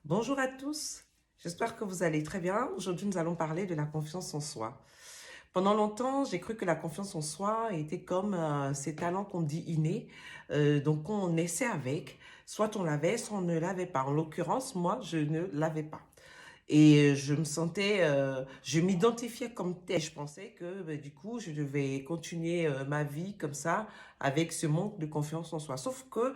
Bonjour à tous, j'espère que vous allez très bien. Aujourd'hui, nous allons parler de la confiance en soi. Pendant longtemps, j'ai cru que la confiance en soi était comme ces talents qu'on dit innés, donc on naissait avec, soit on l'avait, soit on ne l'avait pas. En l'occurrence, moi, je ne l'avais pas. Et je me sentais, je m'identifiais comme telle. Je pensais que du coup, je devais continuer ma vie comme ça, avec ce manque de confiance en soi. Sauf que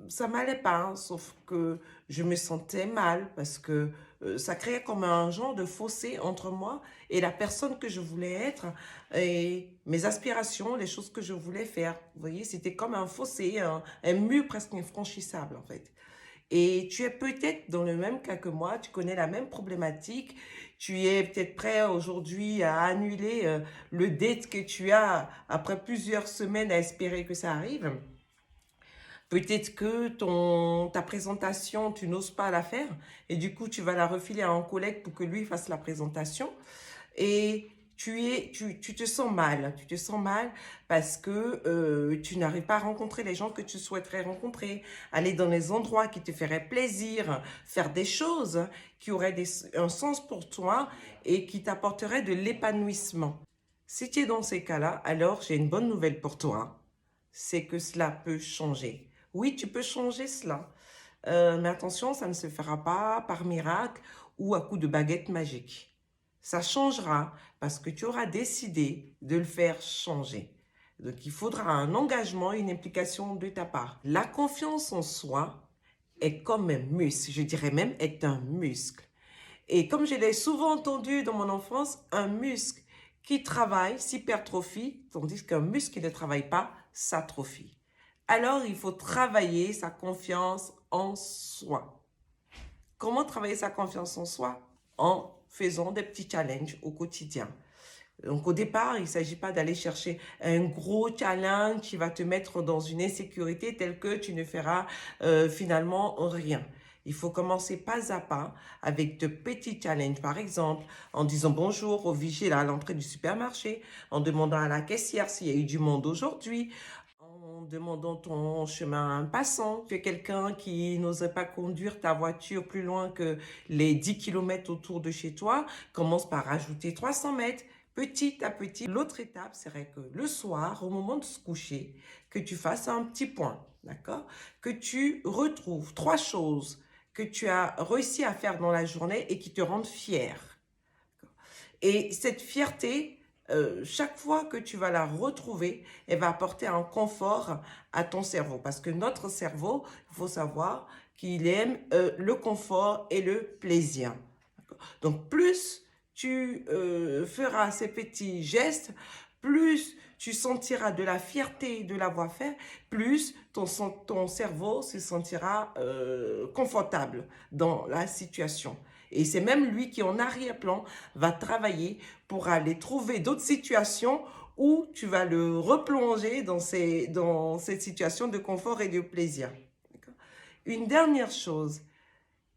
ça m'allait pas, hein, sauf que je me sentais mal parce que ça créait comme un genre de fossé entre moi et la personne que je voulais être et mes aspirations, les choses que je voulais faire. Vous voyez, c'était comme un fossé, un mur presque infranchissable en fait. Et tu es peut-être dans le même cas que moi, tu connais la même problématique, tu es peut-être prêt aujourd'hui à annuler le date que tu as après plusieurs semaines à espérer que ça arrive. Peut-être que ta présentation, tu n'oses pas la faire et du coup, tu vas la refiler à un collègue pour que lui fasse la présentation et tu te sens mal. Tu te sens mal parce que tu n'arrives pas à rencontrer les gens que tu souhaiterais rencontrer, aller dans les endroits qui te feraient plaisir, faire des choses qui auraient un sens pour toi et qui t'apporteraient de l'épanouissement. Si tu es dans ces cas-là, alors j'ai une bonne nouvelle pour toi, c'est que cela peut changer. Oui, tu peux changer cela. Mais attention, ça ne se fera pas par miracle ou à coup de baguette magique. Ça changera parce que tu auras décidé de le faire changer. Donc, il faudra un engagement, une implication de ta part. La confiance en soi est comme un muscle, je dirais même est un muscle. Et comme je l'ai souvent entendu dans mon enfance, un muscle qui travaille s'hypertrophie, tandis qu'un muscle qui ne travaille pas s'atrophie. Alors, il faut travailler sa confiance en soi. Comment travailler sa confiance en soi? En faisant des petits challenges au quotidien. Donc, au départ, il ne s'agit pas d'aller chercher un gros challenge qui va te mettre dans une insécurité telle que tu ne feras finalement rien. Il faut commencer pas à pas avec de petits challenges. Par exemple, en disant bonjour au vigile à l'entrée du supermarché, en demandant à la caissière s'il y a eu du monde aujourd'hui, en demandant ton chemin à un passant. Tu es quelqu'un qui n'oserait pas conduire ta voiture plus loin que les 10 km autour de chez toi. Commence par rajouter 300 mètres. Petit à petit, l'autre étape serait que le soir, au moment de se coucher, que tu fasses un petit point, d'accord? Que tu retrouves 3 choses que tu as réussi à faire dans la journée et qui te rendent fier. Et cette fierté, chaque fois que tu vas la retrouver, elle va apporter un confort à ton cerveau. Parce que notre cerveau, il faut savoir qu'il aime le confort et le plaisir. Donc, plus tu feras ces petits gestes, plus tu sentiras de la fierté de l'avoir fait, plus ton cerveau se sentira confortable dans la situation. Et c'est même lui qui, en arrière-plan, va travailler pour aller trouver d'autres situations où tu vas le replonger dans cette situation de confort et de plaisir. Une dernière chose,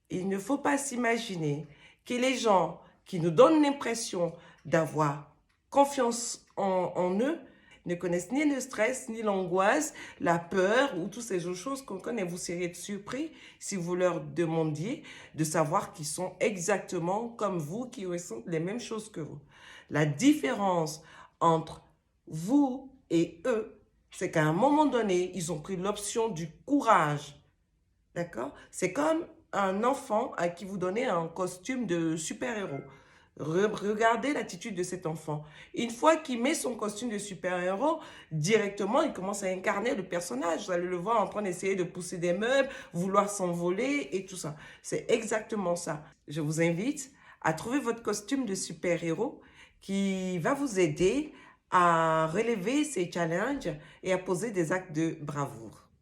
il ne faut pas s'imaginer que les gens qui nous donnent l'impression d'avoir confiance en eux ne connaissent ni le stress, ni l'angoisse, la peur ou toutes ces autres choses qu'on connaît. Vous seriez être surpris si vous leur demandiez de savoir qu'ils sont exactement comme vous, qui ressentent les mêmes choses que vous. La différence entre vous et eux, c'est qu'à un moment donné, ils ont pris l'option du courage. D'accord? C'est comme un enfant à qui vous donnez un costume de super-héros. Regardez l'attitude de cet enfant. Une fois qu'il met son costume de super-héros, directement, il commence à incarner le personnage. Vous allez le voir en train d'essayer de pousser des meubles, vouloir s'envoler et tout ça. C'est exactement ça. Je vous invite à trouver votre costume de super-héros qui va vous aider à relever ces challenges et à poser des actes de bravoure.